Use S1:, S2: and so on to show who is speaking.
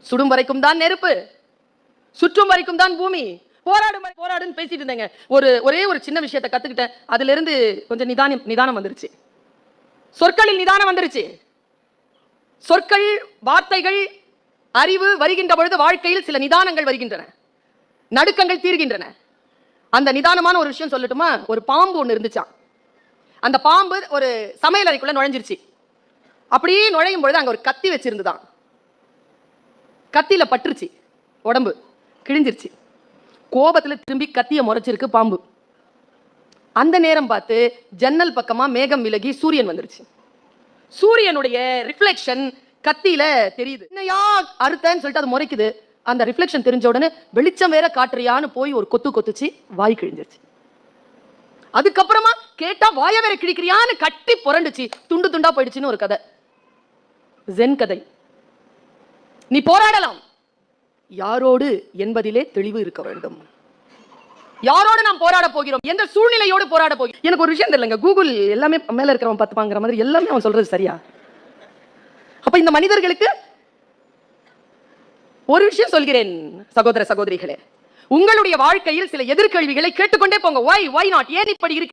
S1: சுடும் வரைக்கும் தான் நெருப்பு, சுற்றும் வரைக்கும் தான் பூமி. போராடுன்னு பேசிட்டு இருந்தேங்க. ஒரே ஒரு சின்ன விஷயத்தை கத்துக்கிட்டேன். அதுல இருந்து கொஞ்சம் நிதானம் வந்துருச்சு. சொற்களில் நிதானம் வந்துருச்சு. சொற்கள், வார்த்தைகள், அறிவு வருகின்ற பொழுது வாழ்க்கையில் சில நிதானங்கள் வருகின்றன, நடுக்கங்கள் தீர்கின்றன. அந்த நிதானமான ஒரு விஷயம் சொல்லட்டுமா? ஒரு பாம்பு ஒன்று இருந்துச்சான். அந்த பாம்பு ஒரு சமையல் அறைக்குள்ள நுழைஞ்சிருச்சு. அப்படியே நுழையும் பொழுது அங்க ஒரு கத்தி வச்சிருந்துதான். கத்தியில பட்டுருச்சு, உடம்பு கிழிஞ்சிருச்சு. கோபத்துல திரும்பி கத்திய முறைச்சிருக்கு பாம்பு. அந்த நேரம் பார்த்து ஜன்னல் பக்கமா மேகம் விலகி சூரியன் வந்துருச்சு. சூரியனுடைய ரிஃப்ளெக்ஷன் கத்தியில தெரியுது. என்னையா அறுத்தன்னு சொல்லிட்டு அது முறைக்குது. அந்த ரிஃப்ளெக்ஷன் தெரிஞ்ச உடனே வெளிச்சம் வேற காட்டுறியான்னு போய் ஒரு கொத்துச்சு, வாய் கிழிஞ்சிருச்சு. அதுக்கப்புறமா கேட்டா வாய வேற கிழிக்கிறியான்னு கட்டி புரண்டுச்சு, துண்டு துண்டா போயிடுச்சுன்னு ஒரு கதை. ஜென் கதை. நீ போராடலாம், யாரோடு என்பதிலே தெளிவு இருக்க வேண்டும். யாரோடு நாம் போராட போகிறோம், எந்த சூழ்நிலையோடு போராட போகிறோம். எனக்கு ஒரு விஷயம் தெரியலங்க, கூகுள் எல்லாமே மேல இருக்கிறவன் பார்த்துப்பாங்கிற மாதிரி எல்லாமே அவன் சொல்றது சரியா? அப்ப இந்த மனிதர்களுக்கு ஒரு விஷயம் சொல்கிறேன் சகோதர சகோதரிகளே, உங்களுடைய வாழ்க்கையில் சில எதிர்கேள்விகளை கேட்டுக்கொண்டே போங்க. why not, ஏன் இப்படி இருக்கு?